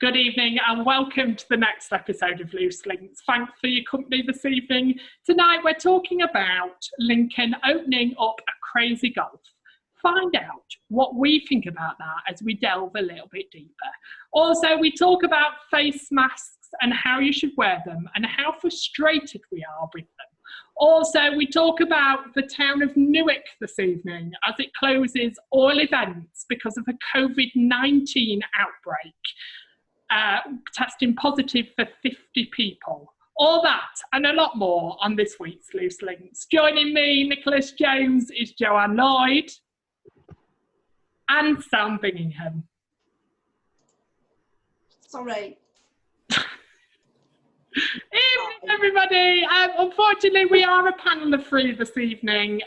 Good evening and welcome to the next episode of Loose Links. Thanks for your company this evening. Tonight we're talking about Lincoln opening up a crazy golf. Find out what we think about that as we delve a little bit deeper. Also, we talk about face masks and how you should wear them and how frustrated we are with them. Also, we talk about the town of Newark this evening as it closes all events because of a COVID-19 outbreak. Testing positive for 50 people. All that and a lot more on this week's Loose Links. Joining me, Nicholas Jones, is Joanne Lloyd and Sam Bingingham. Sorry. Evening, everybody. Unfortunately, we are a panel of three this evening.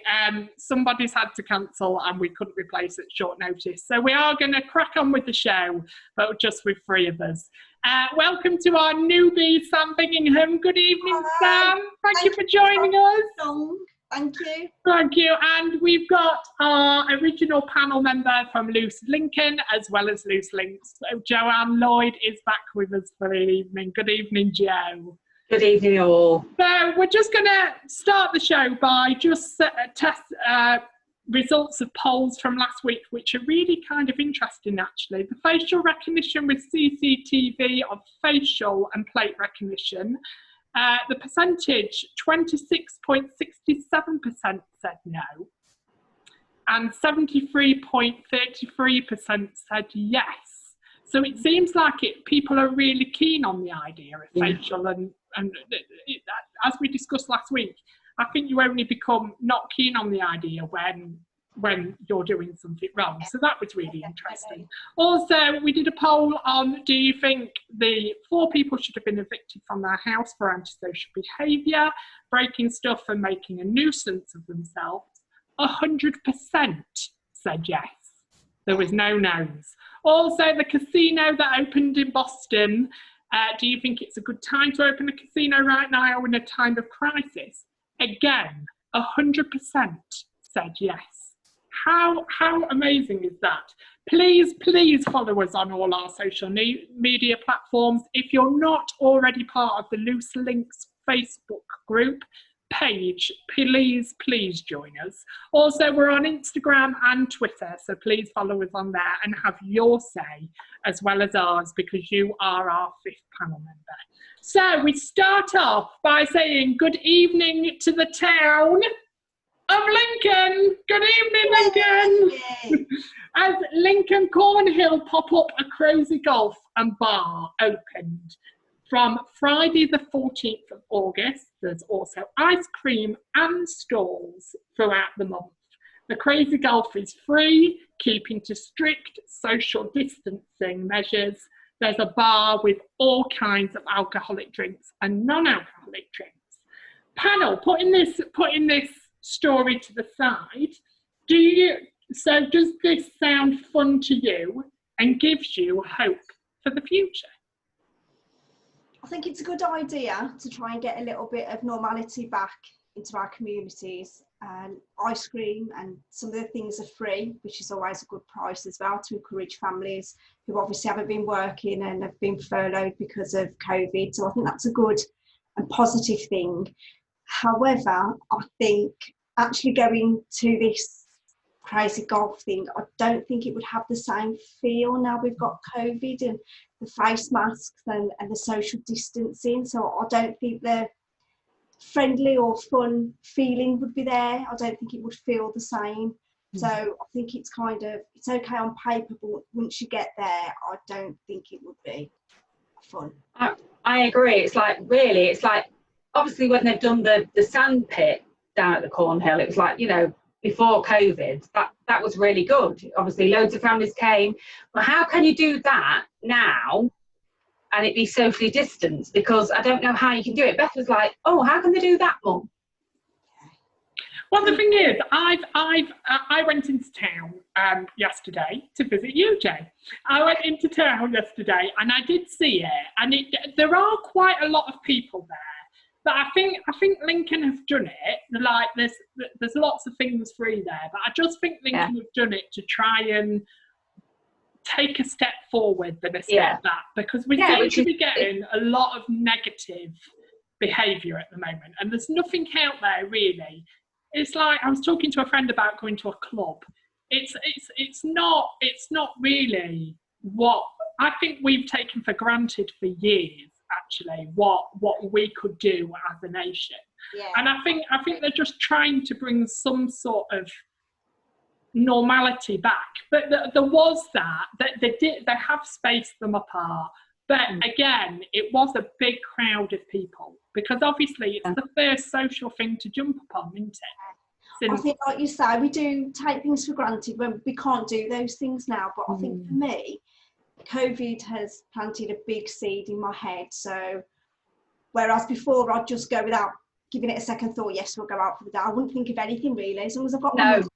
Somebody's had to cancel and we couldn't replace at short notice. So we are going to crack on with the show, but just with three of us. Welcome to our newbie, Sam Bingingham. Good evening, Hi. Sam. Thank you for joining us. Thank you. Thank you. And we've got our original panel member from Loose Lincoln as well as Loose Links. So Joanne Lloyd is back with us for the evening. Good evening, Jo. Good evening, all. So we're just going to start the show by just test results of polls from last week, which are really kind of interesting, actually. The facial recognition with CCTV of facial and plate recognition. The percentage, 26.67% said no, and 73.33% said yes. So it seems like people are really keen on the idea of facial and as we discussed last week, I think you only become not keen on the idea when you're doing something wrong. So that was really interesting. Also, we did a poll on, do you think the 4 people should have been evicted from their house for antisocial behaviour, breaking stuff and making a nuisance of themselves? 100% said yes. There was no no's. Also, the casino that opened in Boston, do you think it's a good time to open a casino right now or in a time of crisis? Again, 100% said yes. How amazing is that? Please follow us on all our social media platforms. If you're not already part of the Loose Links Facebook group page, please join us. Also, we're on Instagram and Twitter, so please follow us on there and have your say as well as ours, because you are our 5th panel member. So we start off by saying good evening to the town of Lincoln. Good evening, Lincoln. As Lincoln Cornhill pop-up a crazy golf and bar opened from Friday the 14th of August. There's also ice cream and stalls throughout the month. The crazy golf is free, keeping to strict social distancing measures. There's a bar with all kinds of alcoholic drinks and non-alcoholic drinks. Panel, putting this story to the side, does this sound fun to you and gives you hope for the future? I think it's a good idea to try and get a little bit of normality back into our communities. Ice cream and some of the things are free, which is always a good price as well, to encourage families who obviously haven't been working and have been furloughed because of COVID. So I think that's a good and positive thing. However, I think actually going to this crazy golf thing, I don't think it would have the same feel now we've got COVID and the face masks and the social distancing. So I don't think the friendly or fun feeling would be there. I don't think it would feel the same. So I think it's okay on paper, but once you get there, I don't think it would be fun. I agree. It's like obviously when they've done the sand pit down at the Cornhill, it was like, before COVID, that was really good. Obviously loads of families came, but how can you do that now and it be socially distanced? Because I don't know how you can do it. Beth was like, oh, how can they do that, Mum? Well, the thing is, I went into town yesterday to visit you, Jay. I went into town yesterday and I did see it, and there are quite a lot of people there. But I think Lincoln have done it. Like there's lots of things free there, but I just think Lincoln have done it to try and take a step forward than a step back, because we seem to be getting a lot of negative behaviour at the moment, and there's nothing out there really. It's like, I was talking to a friend about going to a club. It's not really what I think we've taken for granted for years, actually, what we could do as a nation. Yeah. And I think they're just trying to bring some sort of normality back. But there was that they have spaced them apart. But again, it was a big crowd of people, because obviously it's the first social thing to jump upon, isn't it? I think, like you say, we do take things for granted when we can't do those things now. But I think for me, COVID has planted a big seed in my head. So whereas before I'd just go without giving it a second thought, yes, we'll go out for the day, I wouldn't think of anything really. As long as I've got my money,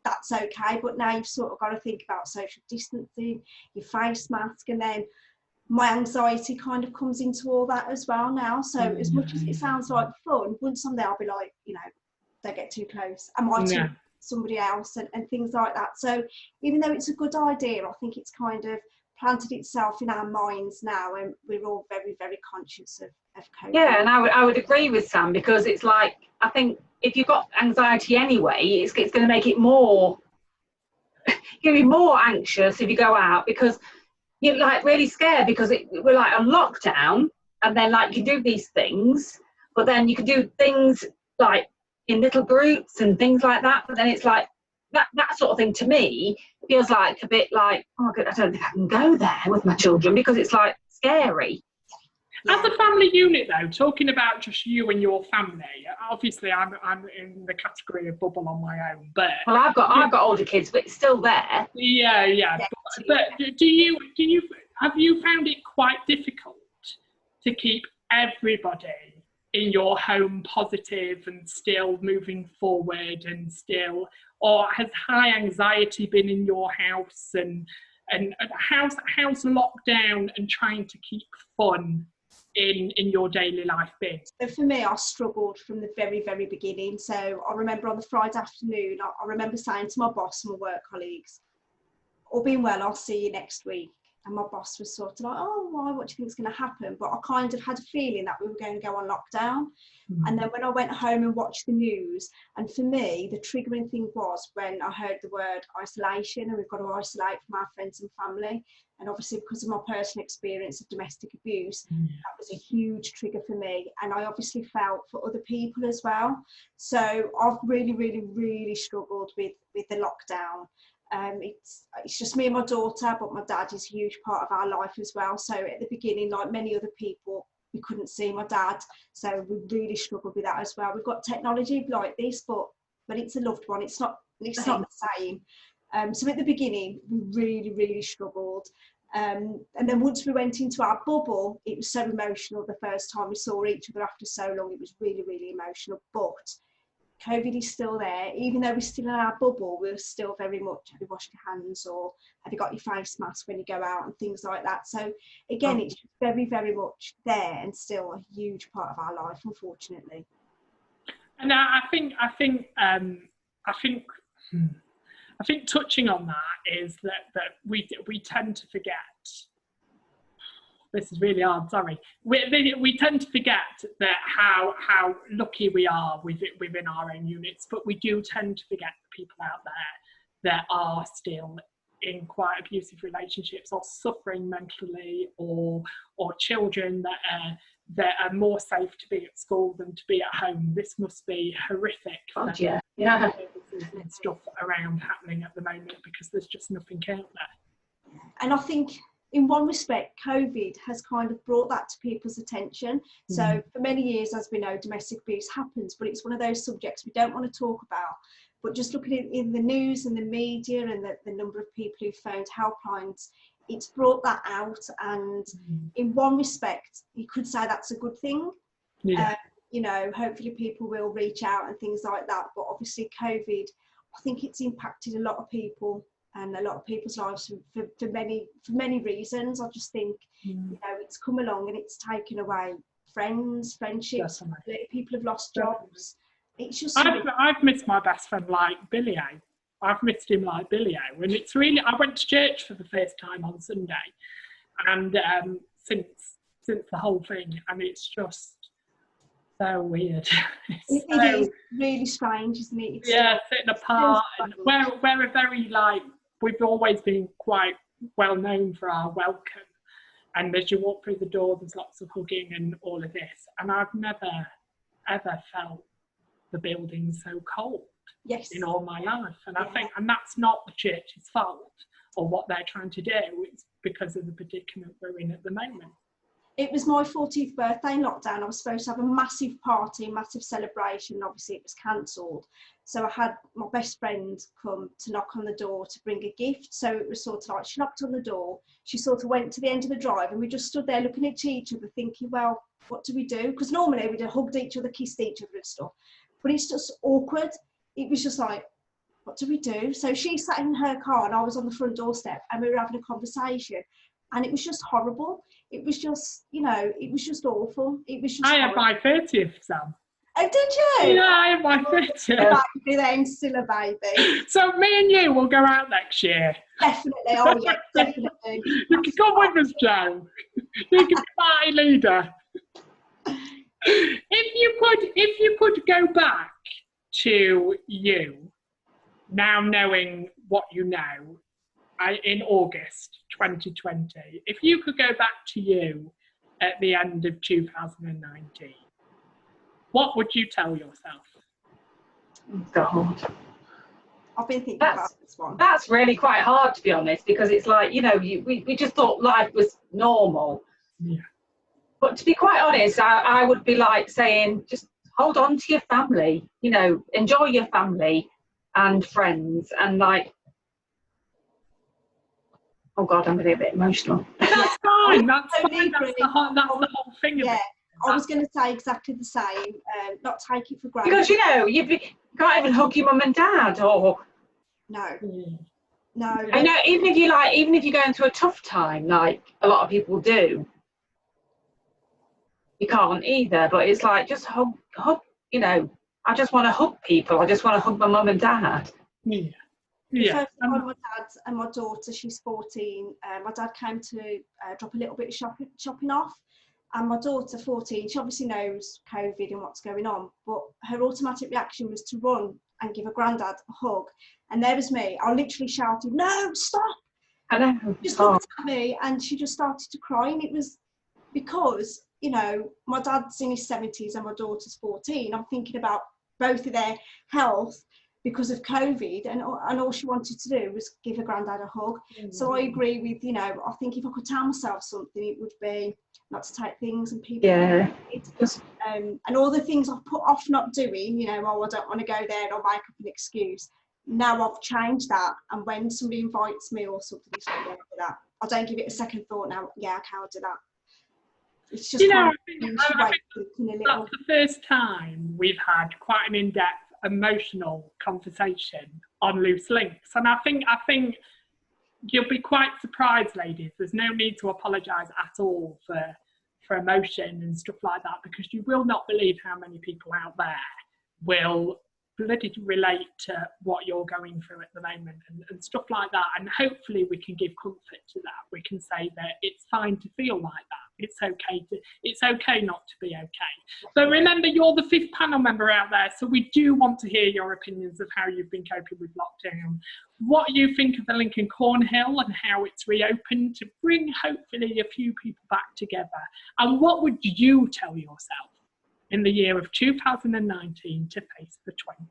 that's okay. But now you've sort of got to think about social distancing, your face mask, and then my anxiety kind of comes into all that as well now. So as much as it sounds like fun, once someday I'll be like, don't get too close. Am I to somebody else and things like that? So even though it's a good idea, I think it's kind of planted itself in our minds now, and we're all very, very conscious of COVID. Yeah, and I would agree with Sam, because it's like, I think if you've got anxiety anyway, it's going to make it more, you're going to be more anxious if you go out, because you're like really scared, because we're like on lockdown, and then like you do these things, but then you can do things like in little groups and things like that, but then it's like that sort of thing to me feels like a bit like, oh God, I don't think I can go there with my children, because it's like scary. As a family unit though, talking about just you and your family, obviously I'm in the category of bubble on my own, but well, I've got older kids, but it's still there. Yeah. But do you have you found it quite difficult to keep everybody in your home positive and still moving forward, and still, or has high anxiety been in your house, and how's lockdown and trying to keep fun in your daily life been? So for me, I struggled from the very, very beginning. So I remember on the Friday afternoon, I remember saying to my boss and my work colleagues, all being well, I'll see you next week. And my boss was sort of like, oh, why? What do you think is going to happen? But I kind of had a feeling that we were going to go on lockdown. And then when I went home and watched the news, and for me, the triggering thing was when I heard the word isolation, and we've got to isolate from our friends and family. And obviously, because of my personal experience of domestic abuse, that was a huge trigger for me. And I obviously felt for other people as well. So I've really, really, really struggled with the lockdown. It's just me and my daughter, but my dad is a huge part of our life as well. So at the beginning, like many other people, we couldn't see my dad, so we really struggled with that as well. We've got technology like this, but it's a loved one. It's not the same. So at the beginning, we really, really struggled. And then once we went into our bubble, it was so emotional. The first time we saw each other after so long, it was really, really emotional. But COVID is still there. Even though we're still in our bubble, we're still very much, have you washed your hands, or have you got your face mask when you go out, and things like that. So again, it's very, very much there, and still a huge part of our life, unfortunately. And I think touching on that is that we tend to forget. This is really hard, sorry. We tend to forget that how lucky we are within our own units, but we do tend to forget the people out there that are still in quite abusive relationships, or suffering mentally, or children that are more safe to be at school than to be at home. This must be horrific. Yeah. And stuff around happening at the moment, because there's just nothing out there. And I think, in one respect, COVID has kind of brought that to people's attention. So for many years, as we know, domestic abuse happens, but it's one of those subjects we don't want to talk about. But just looking at in the news and the media, and the number of people who phoned helplines, it's brought that out. And in one respect, you could say that's a good thing. Yeah. Hopefully people will reach out and things like that. But obviously COVID, I think it's impacted a lot of people and a lot of people's lives for many reasons. I just think, it's come along and it's taken away friends, friendships. Definitely. People have lost jobs. It's just. I've missed my best friend like Billy. I've missed him like Billy O. And it's really, I went to church for the first time on Sunday, and since the whole thing, and it's just so weird. It is really strange, isn't it? Sitting apart, and we're a very, like, we've always been quite well known for our welcome, and as you walk through the door there's lots of hugging and all of this, and I've never ever felt the building so cold in all my life. And I think, and that's not the church's fault or what they're trying to do, it's because of the predicament we're in at the moment. It was my 40th birthday in lockdown. I was supposed to have a massive party, massive celebration. Obviously, it was cancelled. So I had my best friend come to knock on the door to bring a gift. So it was sort of like, she knocked on the door, she sort of went to the end of the drive, and we just stood there looking at each other thinking, well, what do we do? Because normally we'd have hugged each other, kissed each other and stuff. But it's just awkward. It was just like, what do we do? So she sat in her car and I was on the front doorstep, and we were having a conversation. And it was just horrible. It was just, you know, it was just awful. It was just I had my 30th, Sam. Oh, did you? Yeah, I had my 30th. Baby then, still a baby. So me and you will go out next year. Definitely, oh yeah, definitely. You can come with us, Joe. You can be party leader. If you could go back to you, now knowing what you know, in August 2020, if you could go back to you at the end of 2019, what would you tell yourself? God. I've been thinking about this one. That's really quite hard, to be honest, because it's like, you know, we just thought life was normal. Yeah. But to be quite honest, I would be like saying, just hold on to your family, you know, enjoy your family and friends, and like, oh God, I'm going to get a bit emotional. That's fine. That's fine. That's the whole thing of it. I was going to say exactly the same. Not take it for granted. Because, you know, you can't even hug your mum and dad, or no. I know, even if you're going through a tough time, like a lot of people do, you can't either. But it's like, just hug. You know, I just want to hug people. I just want to hug my mum and dad. Yeah. First of all, my dad and my daughter, she's 14. My dad came to drop a little bit of shopping off, and my daughter, 14, she obviously knows COVID and what's going on, but her automatic reaction was to run and give her granddad a hug. And there was me. I literally shouted, "No, stop!" I know. Just looked at me, and she just started to cry. And it was because, you know, my dad's in his 70s and my daughter's 14. I'm thinking about both of their health because of COVID, and all she wanted to do was give her granddad a hug. Mm-hmm. So I agree with, you know, I think if I could tell myself something, it would be not to take things and people. Yeah. And all the things I've put off not doing, you know, oh, I don't want to go there, and I'll make up an excuse. Now I've changed that, and when somebody invites me or something, it's like, that, I don't give it a second thought now. Yeah, I can't do that. It's just, you know, I think that's the first time we've had quite an in-depth emotional conversation on loose links, and I think you'll be quite surprised, ladies. There's no need to apologise at all for emotion and stuff like that, because you will not believe how many people out there will bloody relate to what you're going through at the moment and stuff like that. And hopefully we can give comfort to that. We can say that it's fine to feel like that. It's okay not to be okay. So remember, you're the 5th panel member out there, so we do want to hear your opinions of how you've been coping with lockdown, what you think of the Lincoln Cornhill and how it's reopened to bring hopefully a few people back together, and what would you tell yourself in the year of 2019 to face the 20.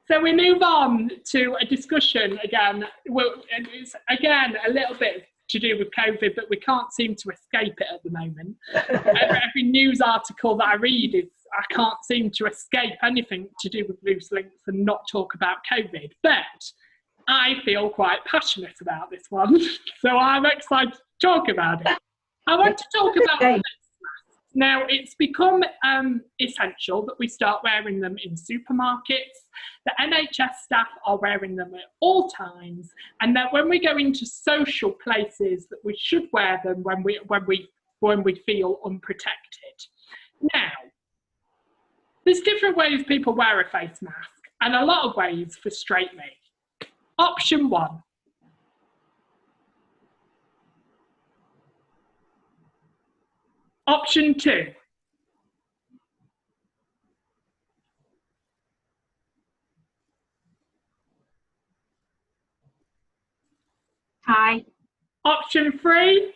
So we move on to a discussion again. Well, it's again a little bit to do with COVID, but we can't seem to escape it at the moment. Every news article that I read is I can't seem to escape anything to do with loose links and not talk about COVID. But I feel quite passionate about this one, so I'm excited to talk about it. I want to talk about this. Now, it's become essential that we start wearing them in supermarkets. The NHS staff are wearing them at all times, and that when we go into social places, that we should wear them when we feel unprotected. Now, there's different ways people wear a face mask, and a lot of ways frustrate me. Option 1. Option 2. Hi. Option 3.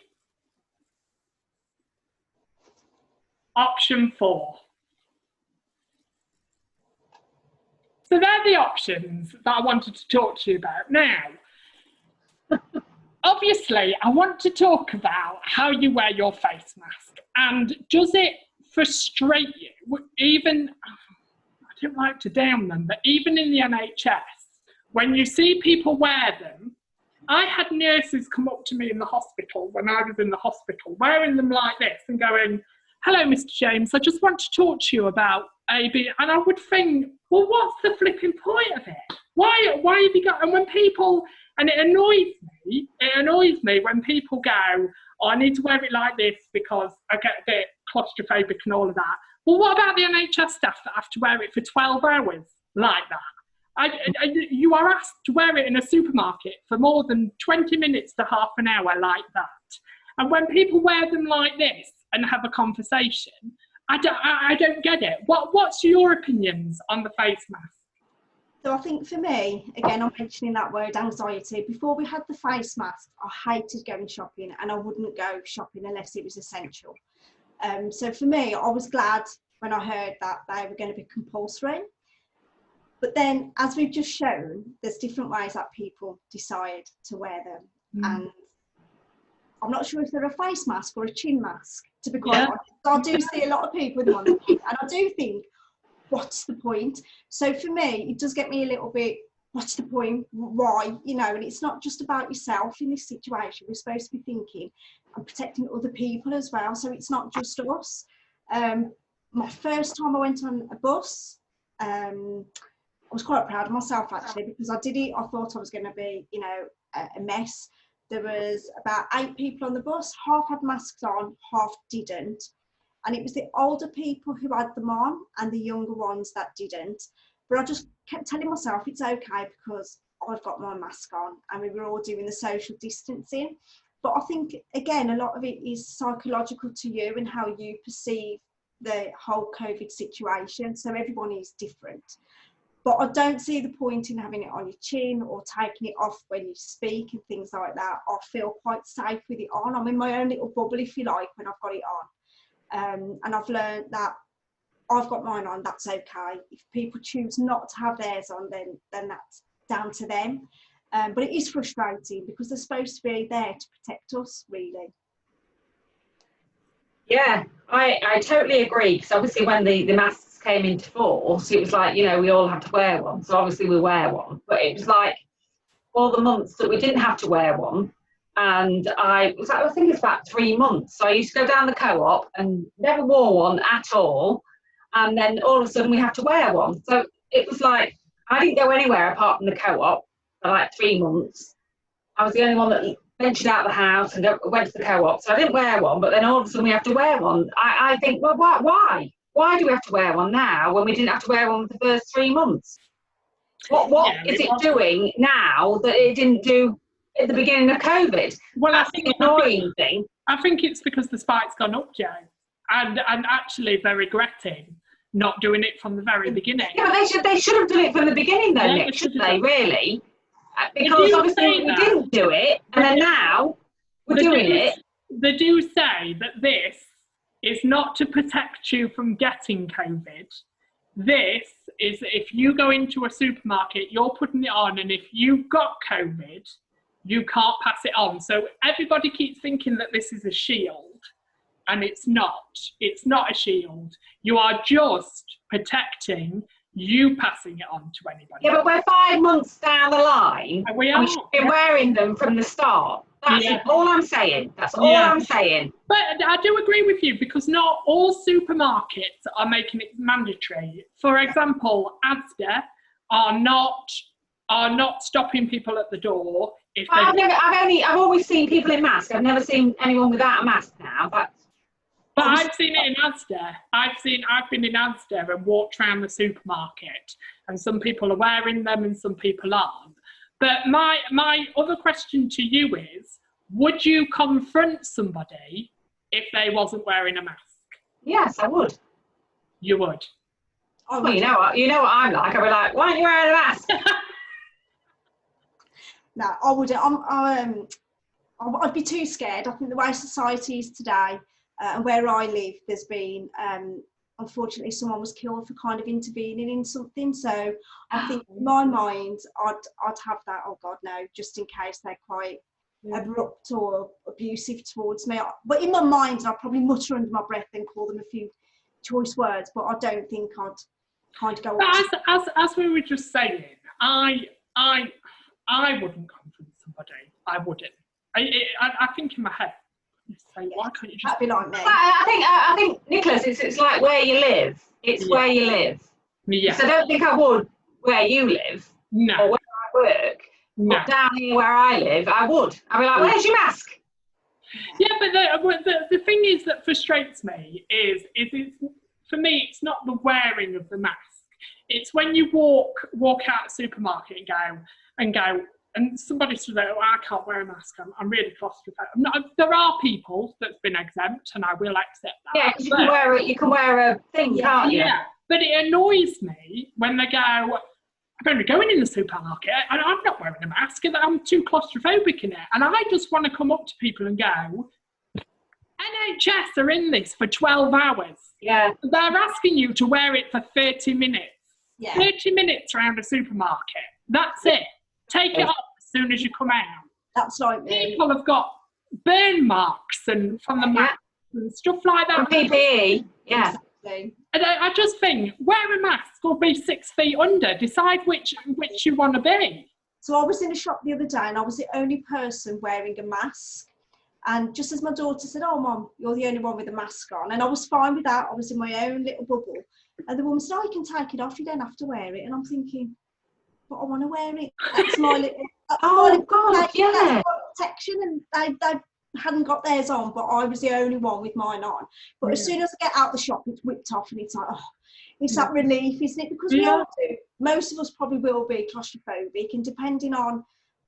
Option 4. So they're the options that I wanted to talk to you about. Now, obviously, I want to talk about how you wear your face mask. And does it frustrate you? Even, I don't like to down them, but even in the NHS, when you see people wear them, I had nurses come up to me in the hospital when I was in the hospital, wearing them like this and going, "Hello, Mr. James, I just want to talk to you about AB." And I would think, well, what's the flipping point of it? Why have you got, and when people, and it annoys me when people go, "Oh, I need to wear it like this because I get a bit claustrophobic and all of that." Well, what about the NHS staff that have to wear it for 12 hours like that? You are asked to wear it in a supermarket for more than 20 minutes to half an hour like that. And when people wear them like this and have a conversation, I don't get it. What's your opinions on the face mask? So I think for me, again, I'm mentioning that word anxiety. Before we had the face mask, I hated going shopping, and I wouldn't go shopping unless it was essential. So for me, I was glad when I heard that they were going to be compulsory. But then, as we've just shown, there's different ways that people decide to wear them. And I'm not sure if they're a face mask or a chin mask, to be quite honest. I do see a lot of people with them on the face, and I do think, what's the point? So for me, it does get me a little bit, what's the point? Why? You know, and it's not just about yourself in this situation. We're supposed to be thinking and protecting other people as well. So it's not just us. My first time I went on a bus, I was quite proud of myself actually, because I did it. I thought I was going to be, you know, a mess. There was about 8 people on the bus. Half had masks on, half didn't. And it was the older people who had them on and the younger ones that didn't. But I just kept telling myself it's okay because I've got my mask on, and we were all doing the social distancing. But I think, again, a lot of it is psychological to you and how you perceive the whole COVID situation. So everyone is different. But I don't see the point in having it on your chin or taking it off when you speak and things like that. I feel quite safe with it on. I'm in my own little bubble, if you like, when I've got it on. And I've learned that I've got mine on, that's okay. If people choose not to have theirs on, then that's down to them. But it is frustrating because they're supposed to be there to protect us, really. Yeah, I totally agree, because obviously when the masks came into force, it was like, you know, we all had to wear one, so obviously we wear one, but it was like all the months that we didn't have to wear one, and I think it's about 3 months, so I used to go down the co-op and never wore one at all, and then all of a sudden we had to wear one. So it was like I didn't go anywhere apart from the co-op for like 3 months. I was the only one that ventured out of the house and went to the co-op, so I didn't wear one, but then all of a sudden we have to wear one. I think, well, why? Why do we have to wear one now when we didn't have to wear one for the first 3 months? What is it doing now that it didn't do at the beginning of COVID? Well, That's the annoying thing. I think it's because the spike's gone up, Joe, and actually they're regretting not doing it from the very beginning. Yeah, but they should have done it from the beginning, though, Nick, shouldn't they, really? Because obviously we didn't do it, and then now we're doing it. They do say that this is not to protect you from getting COVID. This is if you go into a supermarket, you're putting it on, and if you've got COVID, you can't pass it on. So everybody keeps thinking that this is a shield, and it's not. It's not a shield. You are just protecting you passing it on to anybody. Yeah, but we're 5 months down the line, and we should be wearing them from the start. That's all I'm saying. That's all I'm saying. But I do agree with you, because not all supermarkets are making it mandatory. For example, Asda are not stopping people at the door if they. I've always seen people in masks. I've never seen anyone without a mask now. But I've seen it in Asda. I've been in Asda and walked around the supermarket, and some people are wearing them and some people aren't. But my other question to you is, would you confront somebody if they wasn't wearing a mask? Yes, I would. You would. I Well, would. you know what I'm like. I'd be like, why aren't you wearing a mask? No, I wouldn't. I'd be too scared. I think the way society is today, and where I live, there's been, unfortunately, someone was killed for kind of intervening in something. So I think in my mind, I'd have that, oh God, no, just in case they're quite abrupt or abusive towards me. But in my mind, I'd probably mutter under my breath and call them a few choice words, but I don't think I'd kind of go But as we were just saying, I wouldn't confront somebody. I wouldn't. I think in my head, say, why can't you just? That'd be like me. I think Nicholas, it's like where you live. It's where you live. Yeah. So I don't think I would where you live No. or where I work. No. But down here where I live, I would. I'd be like, where's your mask? Yeah, but the thing is that frustrates me is it's, for me, it's not the wearing of the mask. It's when you walk out of the supermarket and go, and somebody says, oh, I can't wear a mask, I'm really claustrophobic. There are people that's been exempt, and I will accept that. Yeah, because you can wear a thing, can't you? Yeah, but it annoys me when they go, I'm only going in the supermarket and I'm not wearing a mask and I'm too claustrophobic in it. And I just want to come up to people and go, NHS are in this for 12 hours. Yeah. They're asking you to wear it for 30 minutes. Yeah. 30 minutes around a supermarket. That's it. Take it off as soon as you come out. That's like me. People have got burn marks and from the mask and stuff like that. From PPE, yeah. Exactly. And I just think, wear a mask or be 6 feet under. Decide which you want to be. So I was in a shop the other day and I was the only person wearing a mask. And just as my daughter said, oh, Mum, you're the only one with a mask on. And I was fine with that. I was in my own little bubble. And the woman said, oh, you can take it off. You don't have to wear it. And I'm thinking, but I want to wear it. That's my little... God, yeah. That's my protection. And they hadn't got theirs on, but I was the only one with mine on. But as soon as I get out the shop, it's whipped off and it's like, oh, it's that relief, isn't it? Because we all do. Most of us probably will be claustrophobic, and depending on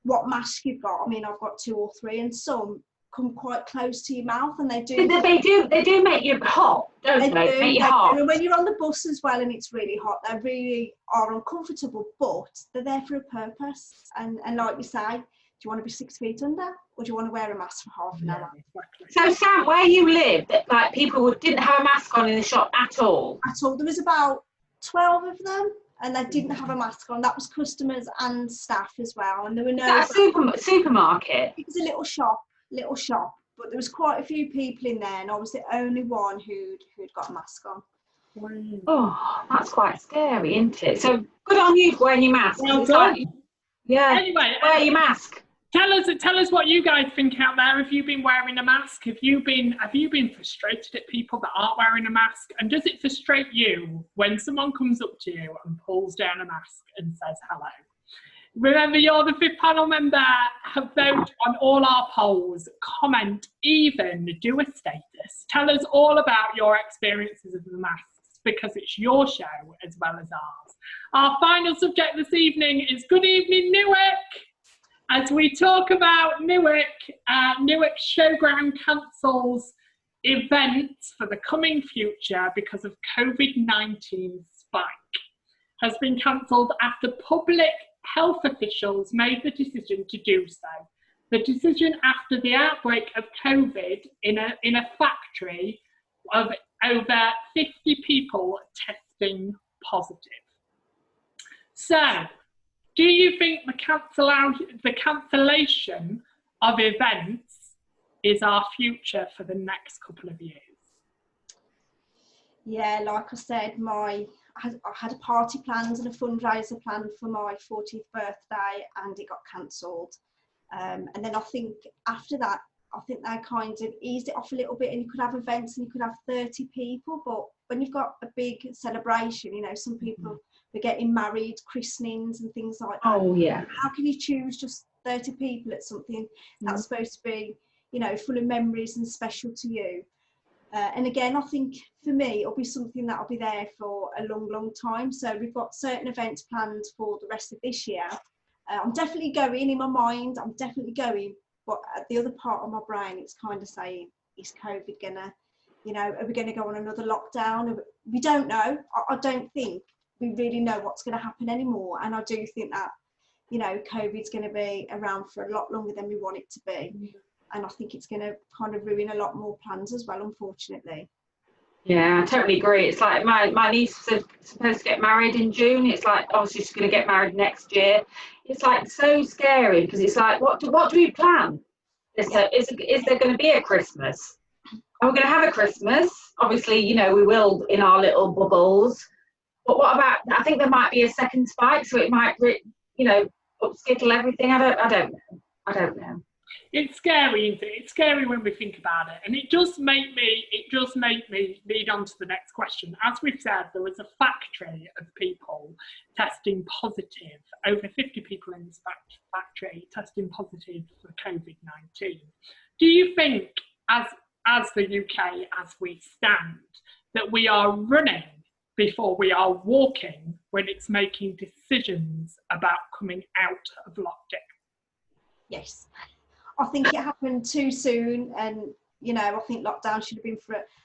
what mask you've got, I mean, I've got 2 or 3, and some come quite close to your mouth, and they do make you hot, don't they? Make you hot. And when you're on the bus as well and it's really hot, they really are uncomfortable, but they're there for a purpose. And like you say, do you want to be 6 feet under, or do you want to wear a mask for half an hour? Exactly. So Sam, where you live, like people didn't have a mask on in the shop at all? At all. There was about 12 of them, and they didn't have a mask on. That was customers and staff as well. And there were no... Is that a supermarket? It was a little shop, but there was quite a few people in there, and I was the only one who'd got a mask on. Oh, that's quite scary, isn't it? So good on you for wearing your mask. Well done. Yeah. Anyway, wear your mask. Tell us what you guys think out there. Have you been wearing a mask? Have you been frustrated at people that aren't wearing a mask? And does it frustrate you when someone comes up to you and pulls down a mask and says hello? Remember, you're the fifth panel member. Vote on all our polls, comment, even do a status. Tell us all about your experiences of the masks, because it's your show as well as ours. Our final subject this evening is Good Evening Newark. As we talk about Newark, Newark Showground cancels events for the coming future because of COVID-19 spike. Has been cancelled after public health officials made the decision to do so. The decision after the outbreak of COVID in a factory of over 50 people testing positive. So, do you think the cancellation of events is our future for the next couple of years? Yeah, like I said, I had a party planned and a fundraiser planned for my 40th birthday, and it got cancelled. And then I think after that, I think they kind of eased it off a little bit, and you could have events and you could have 30 people. But when you've got a big celebration, you know, some people are getting married, christenings and things like that. Oh, yeah. How can you choose just 30 people at something that's supposed to be, you know, full of memories and special to you? And again, I think for me, it'll be something that'll be there for a long, long time. So we've got certain events planned for the rest of this year. I'm definitely going in my mind, I'm definitely going, but at the other part of my brain, it's kind of saying, is COVID gonna, are we gonna go on another lockdown? We don't know. I don't think we really know what's gonna happen anymore. And I do think that, COVID's gonna be around for a lot longer than we want it to be. And I think it's gonna kind of ruin a lot more plans as well, unfortunately. Yeah, I totally agree. It's like my niece was supposed to get married in June. It's like, oh, she's going to get married next year. It's like so scary because it's like, what do we plan? Is there going to be a Christmas? Are we going to have a Christmas? Obviously, we will in our little bubbles. But what about? I think there might be a second spike, so it might, upskittle everything. I don't know. It's scary, isn't it? It's scary when we think about it, and it does make me lead on to the next question. As we've said, there was a factory of people testing positive, over 50 people in this factory testing positive for COVID-19. Do you think, as the UK, as we stand, that we are running before we are walking when it's making decisions about coming out of lockdown? Yes. I think it happened too soon, and I think lockdown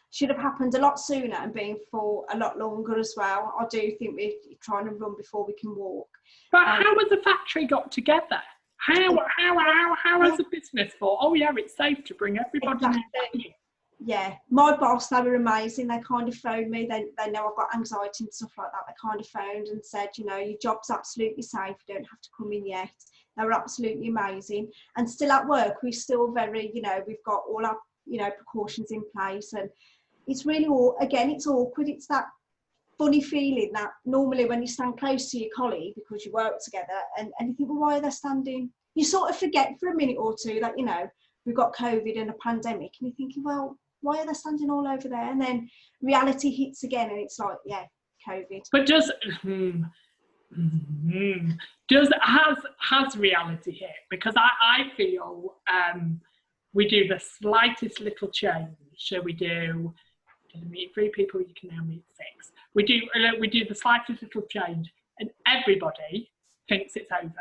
should have happened a lot sooner and been for a lot longer as well. I do think we're trying to run before we can walk. But how has the factory got together? How has the business thought, oh yeah, it's safe to bring everybody in? Yeah, my boss, they were amazing. They kind of phoned me. They know I've got anxiety and stuff like that. They kind of phoned and said, your job's absolutely safe. You don't have to come in yet. They were absolutely amazing. And still at work, we're still very, we've got all our, precautions in place. And it's really, again, it's awkward. It's that funny feeling that normally when you stand close to your colleague because you work together and you think, well, why are they standing? You sort of forget for a minute or two that, we've got COVID and a pandemic, and you're thinking, well, why are they standing all over there? And then reality hits again, and it's like, yeah, COVID. But has reality hit? Because I feel we do the slightest little change. So we do meet 3 people, you can now meet 6. We do the slightest little change, and everybody thinks it's over.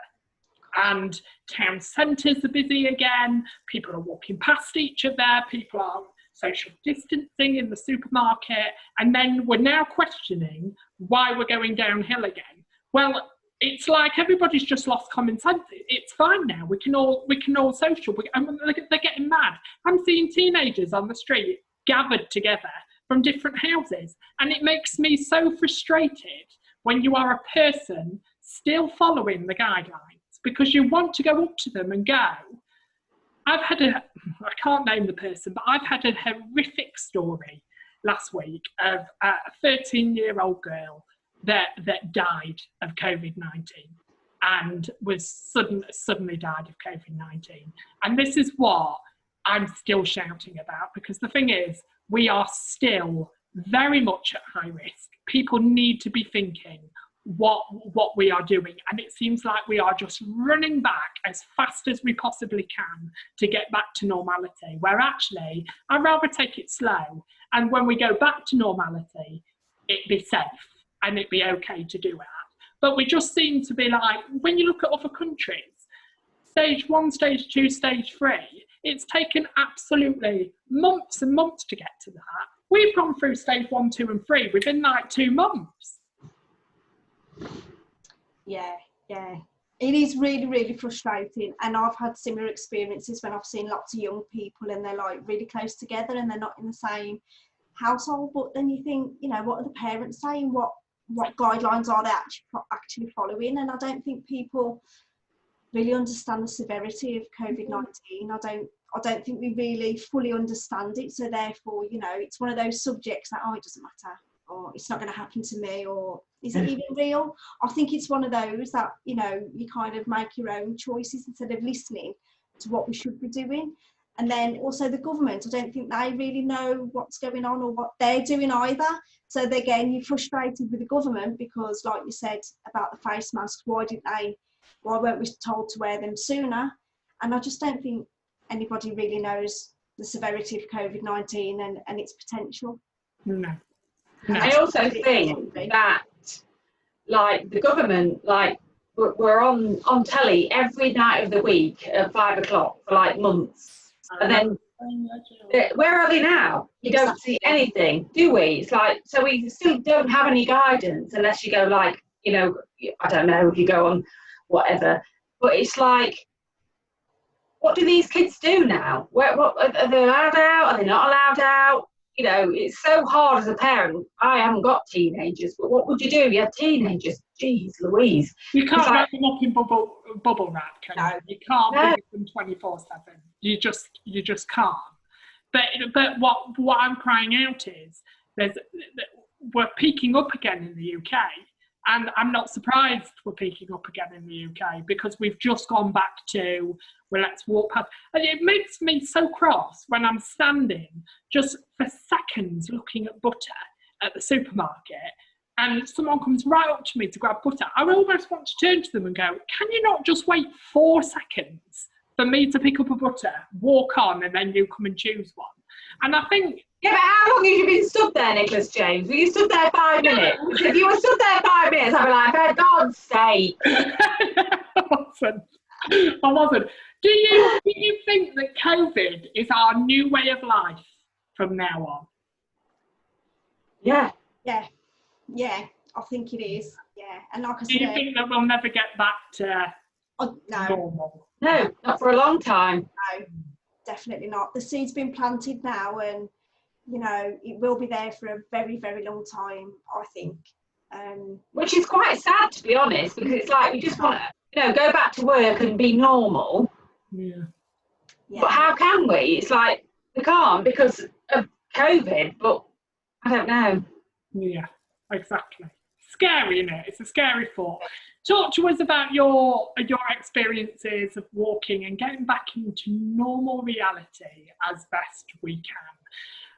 And town centres are busy again. People are walking past each other. People are social distancing in the supermarket, and then we're now questioning why we're going downhill again. Well, it's like everybody's just lost common sense. It's fine now. We can all social. They're getting mad. I'm seeing teenagers on the street gathered together from different houses, and it makes me so frustrated when you are a person still following the guidelines because you want to go up to them and go. I can't name the person, but I've had a horrific story last week of a 13-year-old girl that died of COVID-19 and was suddenly died of COVID-19. And this is what I'm still shouting about, because the thing is, we are still very much at high risk. People need to be thinking what we are doing, and it seems like we are just running back as fast as we possibly can to get back to normality, where actually I'd rather take it slow, and when we go back to normality it be safe and it be okay to do that. But we just seem to be like, when you look at other countries, stage 1, stage 2, stage 3, it's taken absolutely months and months to get to that. We've gone through stage 1, 2 and 3 within like 2 months. Yeah, it is really, really frustrating, and I've had similar experiences when I've seen lots of young people and they're like really close together and they're not in the same household, but then you think, what are the parents saying? What guidelines are they actually following? And I don't think people really understand the severity of COVID-19. I don't think we really fully understand it, so therefore, it's one of those subjects that, it doesn't matter, or it's not going to happen to me, or is it even real? I think it's one of those that, you kind of make your own choices instead of listening to what we should be doing. And then also the government, I don't think they really know what's going on or what they're doing either. So again, you're frustrated with the government because, like you said about the face masks, why weren't we told to wear them sooner? And I just don't think anybody really knows the severity of COVID-19 and its potential. No. I also think that, like, the government, like, were on telly every night of the week at 5 o'clock for like months. And then where are they now? You don't see anything, do we? It's like, so we still don't have any guidance unless you go like, you know, I don't know, if you go on whatever. But it's like, what do these kids do now? What are they allowed out? Are they not allowed out? You know, it's so hard as a parent. I haven't got teenagers, but what would you do? You have teenagers. Jeez Louise. You can't wrap them up in bubble wrap, can you? You can't be with them 24/7. You just can't. But what I'm crying out is we're peaking up again in the UK, and I'm not surprised we're peaking up again in the UK because we've just gone back to, well, let's walk past. And it makes me so cross when I'm standing just for seconds looking at butter at the supermarket and someone comes right up to me to grab butter. I almost want to turn to them and go, can you not just wait 4 seconds for me to pick up a butter, walk on, and then you come and choose one? And I think... Yeah, but how long have you been stood there, Nicholas James? Were you stood there 5 minutes? If you were stood there 5 minutes, I'd be like, for God's sake. I wasn't. Do you think that COVID is our new way of life from now on? Yeah. Yeah, I think it is. Yeah, and like I said, do you think that we'll never get back to normal? No, not for a long time. No, definitely not. The seed's been planted now, and you know it will be there for a very, very long time, I think. Which is quite sad, to be honest, because it's like we just want to, you know, go back to work and be normal. Yeah. But how can we? It's like we can't because of COVID. But I don't know. Yeah, exactly. Scary, isn't it? It's a scary thought. Talk to us about your experiences of walking and getting back into normal reality as best we can,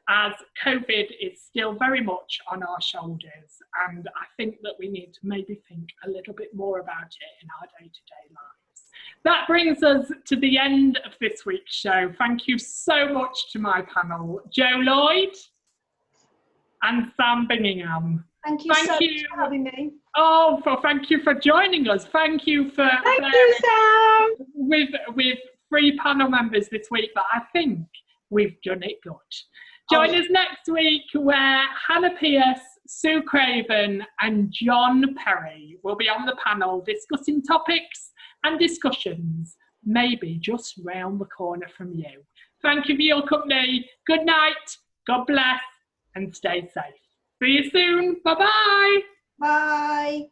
as COVID is still very much on our shoulders, and I think that we need to maybe think a little bit more about it in our day-to-day lives. That brings us to the end of this week's show. Thank you so much to my panel, Jo Lloyd and Sam Bingham. Thank you so much for having me. Oh, thank you for joining us. Thank you for Sam. with 3 panel members this week, but I think we've done it good. Join us next week where Hannah Pierce, Sue Craven and John Perry will be on the panel discussing topics and discussions maybe just round the corner from you. Thank you for your company. Good night, God bless, and stay safe. See you soon. Bye-bye. Bye.